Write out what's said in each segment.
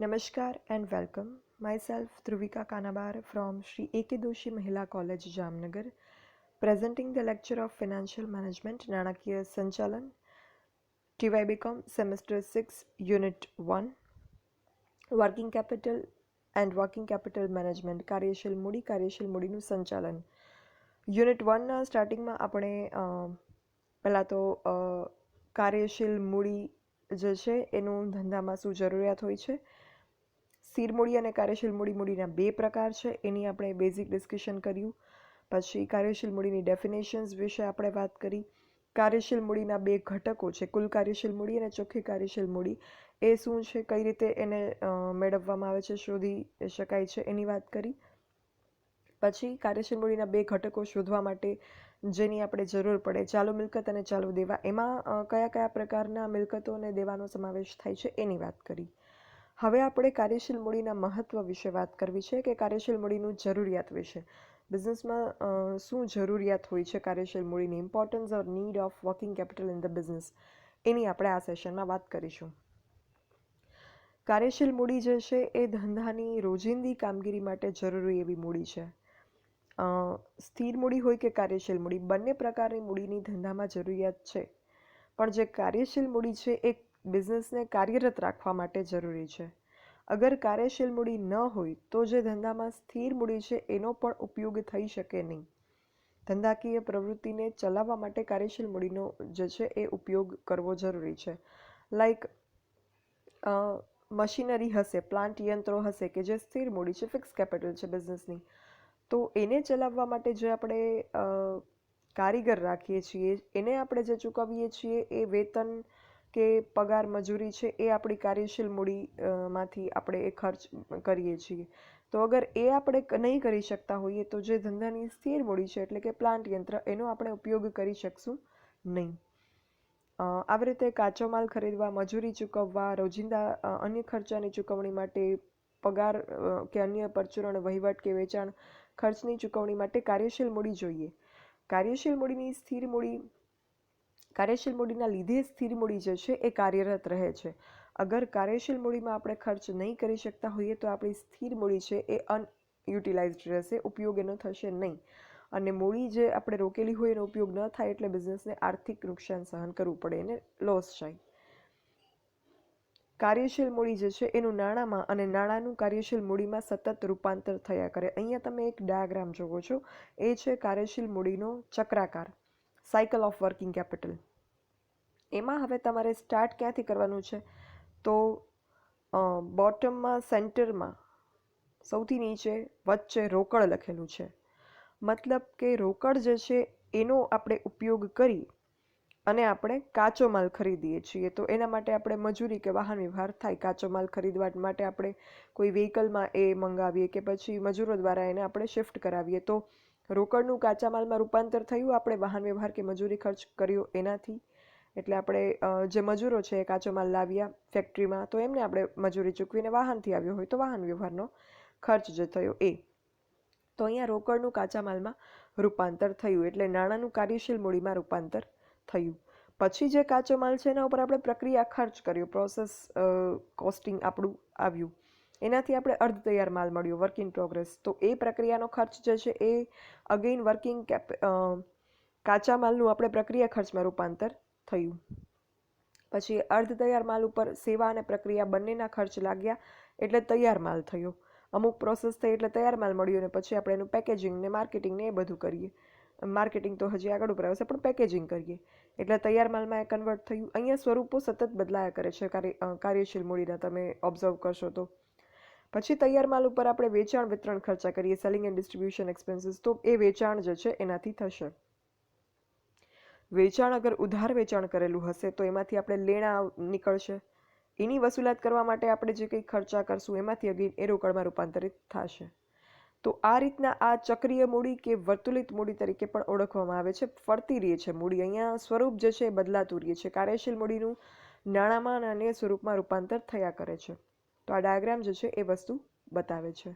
Namaskar and welcome. Myself Dhruvika Kanabar from Sri A.K. Doshi Mahila College, Jamnagar, presenting the lecture of Financial Management, Nanakiya Sanchalan, TYBCom Semester 6, Unit 1, Working Capital and Working Capital Management, કાર્યશીલ મૂડીનું સંચાલન. Unit 1ના સ્ટાર્ટિંગમાં આપણે પહેલાં તો કાર્યશીલ મૂડી જે છે એનું ધંધામાં શું જરૂરિયાત હોય છે, સ્થિર મૂડી અને કાર્યશીલ મૂડીના બે પ્રકાર છે એની આપણે બેઝિક ડિસ્કશન કર્યું. પછી કાર્યશીલ મૂડીની ડેફિનેશન્સ વિશે આપણે વાત કરી. કાર્યશીલ મૂડીના બે ઘટકો છે, કુલ કાર્યશીલ મૂડી અને ચોખ્ખી કાર્યશીલ મૂડી. એ શું છે, કઈ રીતે એને મેળવવામાં આવે છે, શોધી શકાય છે, એની વાત કરી. પછી કાર્યશીલ મૂડીના બે ઘટકો શોધવા માટે જેની આપણે જરૂર પડે, ચાલુ મિલકત અને ચાલુ દેવા, એમાં કયા કયા પ્રકારના મિલકતો અને દેવાનો સમાવેશ થાય છે એની વાત કરી. હવે આપણે કાર્યશીલ મૂડીના મહત્વ વિશે વાત કરવી છે કે કાર્યશીલ મૂડીનું જરૂરિયાત વિશે. બિઝનેસમાં શું જરૂરિયાત હોય છે કાર્યશીલ મૂડીની, importance or need of working capital in the business, એની આપણે આ સેશનમાં વાત કરીશું. કાર્યશીલ મૂડી જે છે એ ધંધાની રોજિંદી કામગીરી માટે જરૂરી એવી મૂડી છે. સ્થિર મૂડી હોય કે કાર્યશીલ મૂડી, બંને પ્રકારની મૂડીની ધંધામાં જરૂરિયાત છે. પણ જે કાર્યશીલ મૂડી છે એ બિઝનેસને કાર્યરત રાખવા માટે જરૂરી છે. અગર કાર્યશીલ મૂડી ન હોય તો જે ધંધામાં સ્થિર મૂડી છે એનો પણ ઉપયોગ થઈ શકે નહીં. ધંધાકીય પ્રવૃત્તિને ચલાવવા માટે કાર્યશીલ મૂડીનો જે છે એ ઉપયોગ કરવો જરૂરી છે. લાઈક મશીનરી હશે, પ્લાન્ટ યંત્રો હશે કે જે સ્થિર મૂડી છે, ફિક્સ કેપિટલ છે બિઝનેસની, તો એને ચલાવવા માટે જે આપણે કારીગર રાખીએ છીએ, એને આપણે જે ચૂકવીએ છીએ એ વેતન કે પગાર મજૂરી છે એ આપણી કાર્યશીલ મૂડીમાંથી આપણે એ ખર્ચ કરીએ છીએ. તો અગર એ આપણે નહીં કરી શકતા હોઈએ તો જે ધંધાની સ્થિર મૂડી છે એટલે કે પ્લાન્ટ યંત્ર, એનો આપણે ઉપયોગ કરી શકશું નહીં. આવી રીતે કાચો માલ ખરીદવા, મજૂરી ચૂકવવા, રોજિંદા અન્ય ખર્ચાની ચૂકવણી માટે, પગાર કે અન્ય પરચુરણ વહીવટ કે વેચાણ ખર્ચની ચૂકવણી માટે કાર્યશીલ મૂડી જોઈએ. કાર્યશીલ મૂડીના લીધે સ્થિર મૂડી જે છે એ કાર્યરત રહે છે. અગર કાર્યશીલ મૂડીમાં આપણે ખર્ચ નહીં કરી શકતા હોઈએ તો આપણી સ્થિર મૂડી છે એ અનયુટિલાઇઝડ રહેશે, ઉપયોગ એનો થશે નહીં. અને મૂડી જે આપણે રોકેલી હોય એનો ઉપયોગ ન થાય એટલે બિઝનેસને આર્થિક નુકસાન સહન કરવું પડે, એને લોસ જાય. કાર્યશીલ મૂડી જે છે એનું નાણાંમાં અને નાણાંનું કાર્યશીલ મૂડીમાં સતત રૂપાંતર થયા કરે. અહીંયા તમે એક ડાયાગ્રામ જોવો છો, એ છે કાર્યશીલ મૂડીનો ચક્રાકાર, સાયકલ ઓફ વર્કિંગ કેપિટલ. એમાં હવે તમારે સ્ટાર્ટ ક્યાંથી કરવાનું છે, તો બોટમમાં સેન્ટરમાં સૌથી નીચે વચ્ચે રોકડ લખેલું છે. મતલબ કે રોકડ જે છે એનો આપણે ઉપયોગ કરી અને આપણે કાચો માલ ખરીદીએ છીએ. તો એના માટે આપણે મજૂરી કે વાહન વ્યવહાર થાય. કાચો માલ ખરીદવા માટે આપણે કોઈ વ્હીકલમાં એ મંગાવીએ કે પછી મજૂરો દ્વારા એને આપણે શિફ્ટ કરાવીએ. તો રોકડનું કાચા માલમાં રૂપાંતર થયું, આપણે વાહન વ્યવહાર કે મજૂરી ખર્ચ કર્યો એનાથી. એટલે આપણે જે મજૂરો છે એ કાચો માલ લાવ્યા ફેક્ટરીમાં, તો એમને આપણે મજૂરી ચૂકવીને વાહનથી આવ્યો હોય તો વાહન વ્યવહારનો ખર્ચ જે થયો એ. તો અહીંયા રોકડનું કાચા માલમાં રૂપાંતર થયું એટલે નાણાંનું કાર્યશીલ મૂડીમાં રૂપાંતર થયું. પછી જે કાચો માલ છે એના ઉપર આપણે પ્રક્રિયા ખર્ચ કર્યો, પ્રોસેસ કોસ્ટિંગ આપણું આવ્યું. એનાથી આપણે અર્ધ તૈયાર માલ મળ્યો, વર્ક ઇન પ્રોગ્રેસ. તો એ પ્રક્રિયાનો ખર્ચ જે છે એ અગેઇન કાચા માલનું આપણે પ્રક્રિયા ખર્ચમાં રૂપાંતર થયું. પછી અર્ધ તૈયાર માલ ઉપર સેવા અને પ્રક્રિયા બંનેના ખર્ચ લાગ્યા એટલે તૈયાર માલ થયો. અમુક પ્રોસેસ થઈ એટલે તૈયાર માલ મળ્યો ને પછી આપણે એનું પેકેજિંગ ને માર્કેટિંગ ને એ બધું કરીએ. માર્કેટિંગ તો હજી આગળ ઉપર આવશે, પણ પેકેજિંગ કરીએ એટલે તૈયાર માલમાં એ કન્વર્ટ થયું. અહીંયા સ્વરૂપો સતત બદલાયા કરે છે કાર્યશીલ મૂડીના, તમે ઓબ્ઝર્વ કરશો તો. પછી તૈયાર માલ ઉપર આપણે વેચાણ વિતરણ ખર્ચા કરીએ, સેલિંગ એન્ડ ડિસ્ટ્રીબ્યુશન એક્સપેન્સીસ. તો એ વેચાણ જે છે એનાથી થશે. વેચાણ અગર ઉધાર વેચાણ કરેલું હશે તો એમાંથી આપણે લેણા નીકળશે. એની વસૂલાત કરવા માટે આપણે જે કંઈ ખર્ચા કરશું એમાંથી અગેન એ રોકડમાં રૂપાંતરિત થશે. તો આ રીતના આ ચક્રીય મૂડી કે વર્તુલિત મૂડી તરીકે પણ ઓળખવામાં આવે છે. ફરતી રહે છે મૂડી, અહીંયા સ્વરૂપ જે છે એ બદલાતું રહે છે. કાર્યશીલ મૂડીનું નાણાંમાં અને અન્ય સ્વરૂપમાં રૂપાંતર થયા કરે છે. તો આ ડાયાગ્રામ જે છે એ વસ્તુ બતાવે છે.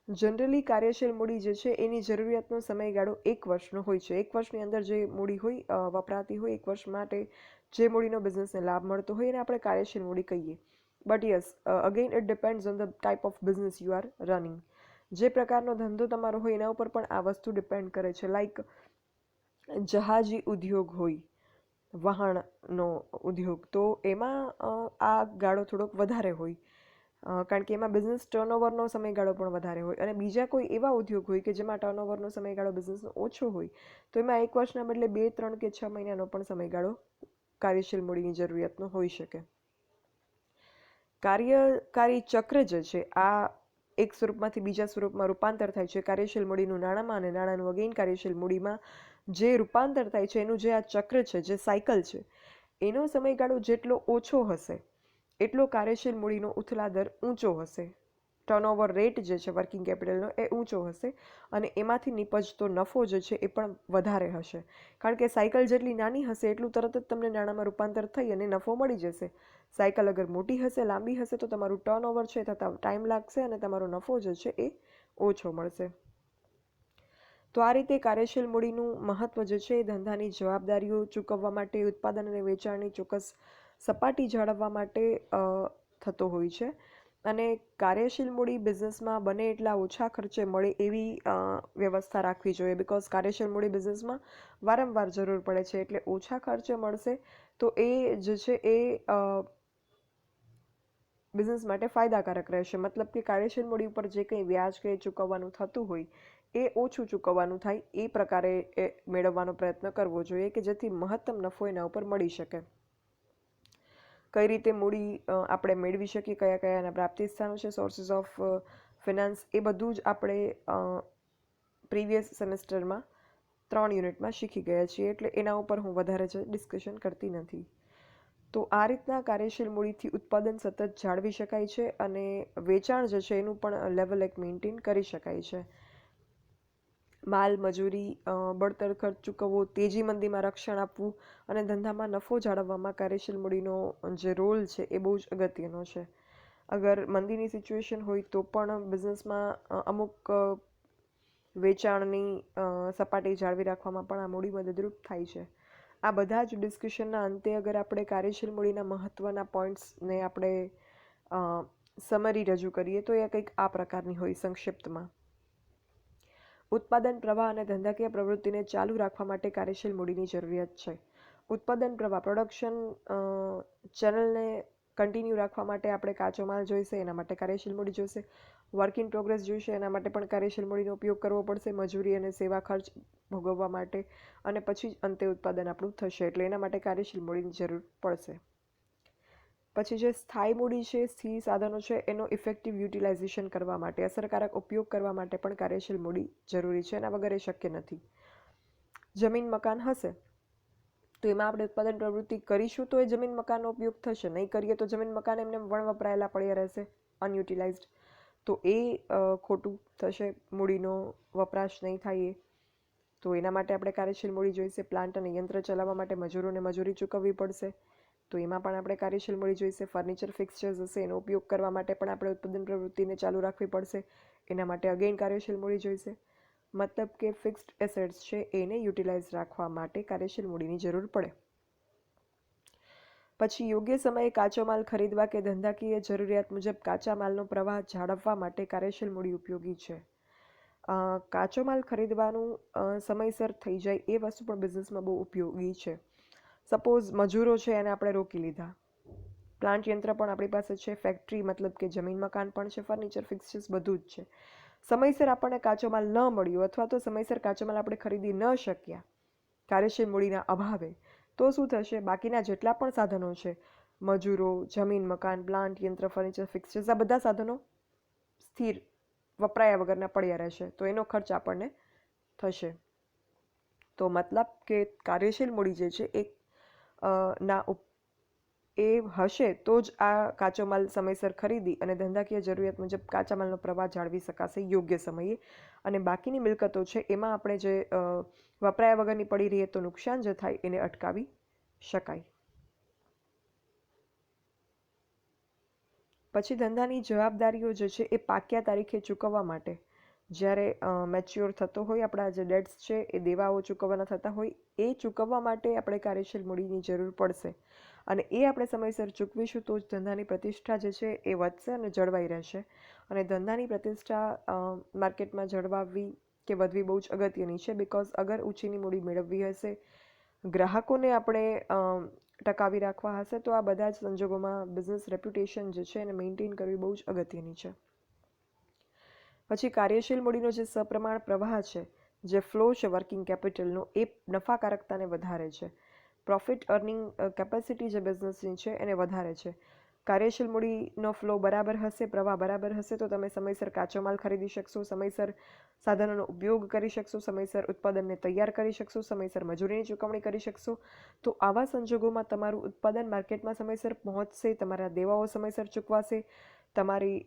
જનરલી કાર્યશીલ મૂડી જે છે એની જરૂરિયાતનો સમયગાળો 1 વર્ષનો હોય છે. 1 વર્ષની અંદર જે મૂડી હોય વપરાતી હોય, 1 વર્ષ માટે જે મૂડીનો બિઝનેસને લાભ મળતો હોય એને આપણે કાર્યશીલ મૂડી કહીએ. But yes again it depends on the type of business you are running. જે પ્રકારનો ધંધો તમારો હોય એના ઉપર પણ આ વસ્તુ ડિપેન્ડ કરે છે. લાઈક જહાજી ઉદ્યોગ હોય, વહાણનો ઉદ્યોગ, તો એમાં આ ગાળો થોડોક વધારે હોય, કારણ કે એમાં બિઝનેસ ટર્નઓવરનો સમયગાળો પણ વધારે હોય. અને બીજા કોઈ એવા ઉદ્યોગ હોય કે જેમાં ટર્નઓવરનો સમયગાળો બિઝનેસનો ઓછો હોય, તો એમાં 1 વર્ષના બદલે 2, 3 કે 6 મહિનાનો પણ સમયગાળો કાર્યશીલ મૂડીની જરૂરિયાતનો હોઈ શકે. કાર્યકારી ચક્ર જે છે આ એક સ્વરૂપમાંથી બીજા સ્વરૂપમાં રૂપાંતર થાય છે. કાર્યશીલ મૂડીનું નાણાંમાં અને નાણાંનું અગેન કાર્યશીલ મૂડીમાં જે રૂપાંતર થાય છે એનું જે આ ચક્ર છે, જે સાયકલ છે, એનો સમયગાળો જેટલો ઓછો હશે એટલો કાર્યશીલ મૂડીનો ઉથલા દર ઊંચો હશે. ટર્નઓવર રેટ જે છે વર્કિંગ કેપિટલનો એ ઊંચો હશે અને એમાંથી નીપજતો નફો જે છે એ પણ વધારે હશે. કારણ કે સાયકલ જેટલી નાની હશે એટલું તરત જ તમને નાણાંમાં રૂપાંતર થઈ અને નફો મળી જશે. સાયકલ અગર મોટી હશે, લાંબી હશે, તો તમારું ટર્નઓવર છે થતાં ટાઈમ લાગશે અને તમારો નફો જે છે એ ઓછો મળશે. તો આ રીતે કાર્યશીલ મૂડીનું મહત્વ જે છે એ ધંધાની જવાબદારીઓ ચૂકવવા માટે, ઉત્પાદન અને વેચાણની ચોક્કસ સપાટી જાળવવા માટે થતો હોય છે. અને કાર્યશીલ મૂડી બિઝનેસમાં બને એટલા ઓછા ખર્ચે મળે એવી વ્યવસ્થા રાખવી જોઈએ. બિકોઝ કાર્યશીલ મૂડી બિઝનેસમાં વારંવાર જરૂર પડે છે, એટલે ઓછા ખર્ચે મળશે તો એ જે છે એ બિઝનેસ માટે ફાયદાકારક રહેશે. મતલબ કે કાર્યશીલ મૂડી ઉપર જે કંઈ વ્યાજ કે ચૂકવવાનું થતું હોય એ ઓછું ચૂકવવાનું થાય એ પ્રકારે એ મેળવવાનો પ્રયત્ન કરવો જોઈએ કે જેથી મહત્તમ નફો એના ઉપર મળી શકે. કઈ રીતે મૂડી આપણે મેળવી શકીએ, કયા કયા એના પ્રાપ્તિ સ્થાનો છે, સોર્સિસ ઓફ ફિનાન્સ, એ બધું જ આપણે પ્રીવિયસ સેમેસ્ટરમાં 3 યુનિટમાં શીખી ગયા છીએ, એટલે એના ઉપર હું વધારે ડિસ્કશન કરતી નથી. તો આ રીતના કાર્યશીલ મૂડીથી ઉત્પાદન સતત જાળવી શકાય છે અને વેચાણ જે છે એનું પણ લેવલ એક મેન્ટેન કરી શકાય છે. માલ મજૂરી, બળતણ ખર્ચ ચૂકવવો, તેજી મંદીમાં રક્ષણ આપવું અને ધંધામાં નફો જાળવવામાં કાર્યશીલ મૂડીનો જે રોલ છે એ બહુ જ અગત્યનો છે. અગર મંદીની સિચ્યુએશન હોય તો પણ બિઝનેસમાં અમુક વેચાણની સપાટી જાળવી રાખવામાં પણ આ મૂડી મદદરૂપ થાય છે. આ બધા જ ડિસ્કશનના અંતે અગર આપણે કાર્યશીલ મૂડીના મહત્ત્વના પોઈન્ટ્સને આપણે સમરી રજૂ કરીએ તો એ કંઈક આ પ્રકારની હોય સંક્ષિપ્તમાં. ઉત્પાદન પ્રવાહ અને ધંધાકીય પ્રવૃત્તિને ચાલુ રાખવા માટે કાર્યશીલ મૂડીની જરૂરિયાત છે. ઉત્પાદન પ્રવાહ, પ્રોડક્શન ચેનલને કન્ટિન્યુ રાખવા માટે આપણે કાચો માલ જોઈશે, એના માટે કાર્યશીલ મૂડી જોઈશે. વર્ક ઇન પ્રોગ્રેસ જોઈશે, એના માટે પણ કાર્યશીલ મૂડીનો ઉપયોગ કરવો પડશે, મજૂરી અને સેવા ખર્ચ ભોગવવા માટે, અને પછી અંતે ઉત્પાદન આપણું થશે, એટલે એના માટે કાર્યશીલ મૂડીની જરૂર પડશે. પછી જે સ્થાયી મૂડી છે, સ્થિર સાધનો છે, એનો ઇફેક્ટિવ યુટિલાઇઝેશન કરવા માટે, અસરકારક ઉપયોગ કરવા માટે પણ કાર્યશીલ મૂડી જરૂરી છે. એના વગર એ શક્ય નથી. જમીન મકાન હશે તો એમાં આપણે ઉત્પાદન પ્રવૃત્તિ કરીશું તો એ જમીન મકાનનો ઉપયોગ થશે. નહીં કરીએ તો જમીન મકાન એમને વણ વપરાયેલા પડ્યા રહેશે, અનયુટિલાઇઝડ, તો એ ખોટું થશે, મૂડીનો વપરાશ નહીં થાય. તો એના માટે આપણે કાર્યશીલ મૂડી જોઈશે. પ્લાન્ટ અને યંત્ર ચલાવવા માટે મજૂરોને મજૂરી ચૂકવવી પડશે, તો એમાં પણ આપણે કાર્યશીલ મૂડી જોઈશે. ફર્નિચર ફિક્સચર્સ હશે, એનો ઉપયોગ કરવા માટે પણ આપણે ઉત્પાદન પ્રવૃત્તિને ચાલુ રાખવી પડશે, એના માટે અગેન કાર્યશીલ મૂડી જોઈશે. મતલબ કે ફિક્સ્ડ એસેટ્સ છે એને યુટિલાઇઝ રાખવા માટે કાર્યશીલ મૂડીની જરૂર પડે. પછી યોગ્ય સમયે કાચો માલ ખરીદવા કે ધંધાકીય જરૂરિયાત મુજબ કાચા માલનો પ્રવાહ જાળવવા માટે કાર્યશીલ મૂડી ઉપયોગી છે. કાચો માલ ખરીદવાનું સમયસર થઈ જાય એ વસ્તુ પણ બિઝનેસમાં બહુ ઉપયોગી છે. સપોઝ મજૂરો છે એને આપણે રોકી લીધા, પ્લાન્ટ યંત્ર પણ આપણી પાસે છે, ફેક્ટરી મતલબ કે જમીન મકાન પણ છે, ફર્નિચર ફિક્સચર્સ બધું જ છે. સમયસર આપણને કાચો માલ ન મળ્યો અથવા તો સમયસર કાચો માલ આપણે ખરીદી ન શક્યા કાર્યશીલ મૂડીના અભાવે, તો શું થશે? બાકીના જેટલા પણ સાધનો છે, મજૂરો, જમીન મકાન, પ્લાન્ટ યંત્ર, ફર્નિચર ફિક્સચર્સ, આ બધા સાધનો સ્થિર વપરાયા વગરના પડ્યા રહેશે, તો એનો ખર્ચ આપણને થશે. તો મતલબ કે કાર્યશીલ મૂડી જે છે એ હશે તો જ આ કાચો માલ સમયસર ખરીદી અને ધંધાકીય જરૂરિયાત મુજબ કાચા માલનો પ્રવાહ જાળવી શકાશે યોગ્ય સમયે. અને બાકીની મિલકતો છે એમાં આપણે જે વપરાયા વગરની પડી રહીએ તો નુકસાન જે થાય એને અટકાવી શકાય. પછી ધંધાની જવાબદારીઓ જે છે એ પાક્યા તારીખે ચૂકવવા માટે, જ્યારે મેચ્યોર થતો હોય આપણા જે ડેટ્સ છે એ દેવાઓ ચૂકવવાના થતા હોય એ ચૂકવવા માટે આપણે કાર્યશીલ મૂડીની જરૂર પડશે. અને એ આપણે સમયસર ચૂકવીશું તો જ ધંધાની પ્રતિષ્ઠા જે છે એ વધશે અને જળવાઈ રહેશે. અને ધંધાની પ્રતિષ્ઠા માર્કેટમાં જળવાવી કે વધવી બહુ જ અગત્યની છે. બિકોઝ અગર ઊંચીની મૂડી મેળવવી હશે, ગ્રાહકોને આપણે ટકાવી રાખવા હશે, તો આ બધા જ સંજોગોમાં બિઝનેસ રેપ્યુટેશન જે છે એને મેન્ટેન કરવી બહુ જ અગત્યની છે. પછી કાર્યશીલ મૂડીનો જે સપ્રમાણ પ્રવાહ છે, જે ફ્લો છે વર્કિંગ કેપિટલનો, એ નફાકારકતાને વધારે છે. પ્રોફિટ અર્નિંગ કેપેસિટી જે બિઝનેસની છે એને વધારે છે. કાર્યશીલ મૂડીનો ફ્લો બરાબર હશે, પ્રવાહ બરાબર હશે, તો તમે સમયસર કાચો માલ ખરીદી શકશો, સમયસર સાધનોનો ઉપયોગ કરી શકશો, સમયસર ઉત્પાદનને તૈયાર કરી શકશો, સમયસર મજૂરીની ચૂકવણી કરી શકશો. તો આવા સંજોગોમાં તમારું ઉત્પાદન માર્કેટમાં સમયસર પહોંચશે, તમારા દેવાઓ સમયસર ચૂકવાશે, તમારી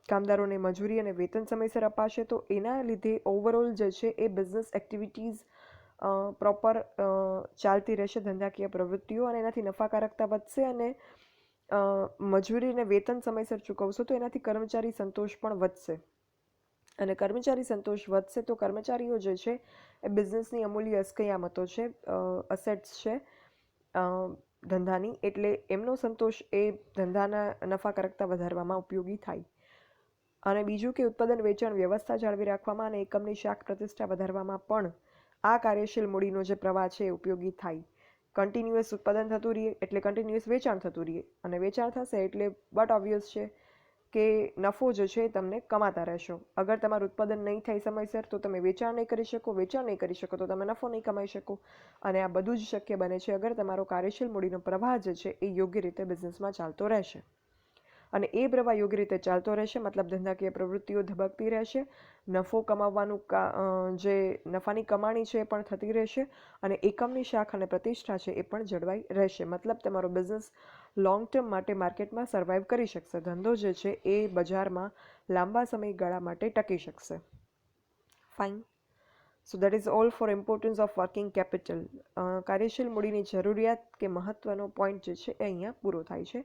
કામદારોને મજૂરી અને વેતન સમયસર અપાશે. તો એના લીધે ઓવરઓલ જે છે એ બિઝનેસ એક્ટિવિટીઝ પ્રોપર ચાલતી રહેશે, ધંધાકીય પ્રવૃત્તિઓ, અને એનાથી નફાકારકતા વધશે. અને મજૂરી અને વેતન સમયસર ચૂકવશો તો એનાથી કર્મચારી સંતોષ પણ વધશે. અને કર્મચારી સંતોષ વધશે તો કર્મચારીઓ જે છે એ બિઝનેસની અમૂલ્ય અસ્કયામતો છે, અસેટ્સ છે ધંધાની. એટલે એમનો સંતોષ એ ધંધાના નફાકારકતા વધારવામાં ઉપયોગી થાય. અને બીજું કે ઉત્પાદન વેચાણ વ્યવસ્થા જાળવી રાખવામાં અને એકમની શાખ પ્રતિષ્ઠા વધારવામાં પણ આ કાર્યશીલ મૂડીનો જે પ્રવાહ છે એ ઉપયોગી થાય. કન્ટિન્યુઅસ ઉત્પાદન થતું રહીએ એટલે કન્ટિન્યુઅસ વેચાણ થતું રહીએ, અને વેચાણ થશે એટલે બટ ઓબ્વિયસ છે કે નફો જે છે એ તમને કમાતા રહેશો. અગર તમારું ઉત્પાદન નહીં થાય સમયસર તો તમે વેચાણ નહીં કરી શકો, વેચાણ નહીં કરી શકો તો તમે નફો નહીં કમાઈ શકો. અને આ બધું જ શક્ય બને છે અગર તમારો કાર્યશીલ મૂડીનો પ્રવાહ જે છે એ યોગ્ય રીતે બિઝનેસમાં ચાલતો રહેશે. અને એ પ્રવાહ યોગ્ય રીતે ચાલતો રહેશે મતલબ ધંધાકીય પ્રવૃત્તિઓ ધબકતી રહેશે, નફો કમાવવાનું જે નફાની કમાણી છે એ પણ થતી રહેશે, અને એકમની શાખ અને પ્રતિષ્ઠા છે એ પણ જળવાઈ રહેશે. મતલબ તમારો બિઝનેસ લોંગ ટર્મ માટે માર્કેટમાં સર્વાઈવ કરી શકશે. ધંધો જે છે એ બજારમાં લાંબા સમયગાળા માટે ટકી શકશે. Fine. So that is all for importance of working capital. કાર્યશીલ મૂડીની જરૂરિયાત કે મહત્વનો પોઈન્ટ જે છે એ અહીંયા પૂરો થાય છે.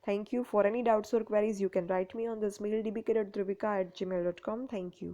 Thank you. For any doubts or queries, you can write me on this mail dbk.druvika@gmail.com. Thank you.